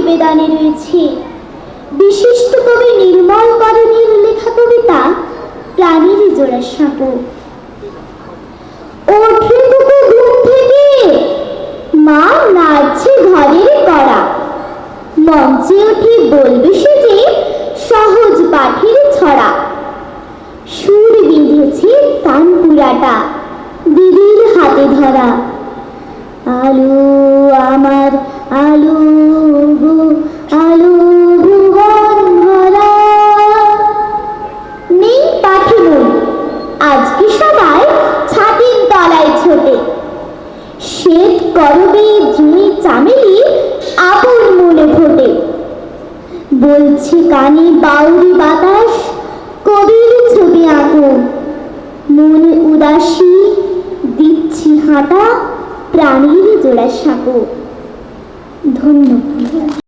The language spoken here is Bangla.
নিবেদনে রয়েছে বিশিষ্ট কবি নির্মল করণীর লেখা কবিতা প্রাণীর জোড়াসাঁকো। ওঠে দুটো ঘুম থেকে, মা নাচছে ঘরের কড়া, মঞ্চে উঠে বলবে সে যে সহজ পাঠের ছড়া। সুর বেঁধেছে তানপুরাটা দিদির হাতে ধরা, আলো আমার আলো গো আলো ভুবন ভরা। নেই পাঠে মন, আজকে সবাই ছাতির তলায় ছোটে, শ্বেত করবে জুঁই চামেলি আপন মনে ফোটে। বলছে কানে বাউরি বাতাস কবির ছবি আঁকো, মনে উদাসী দিচ্ছি হাঁটা প্রাণীর জোড়াসাঁকো। ধন্যবাদ।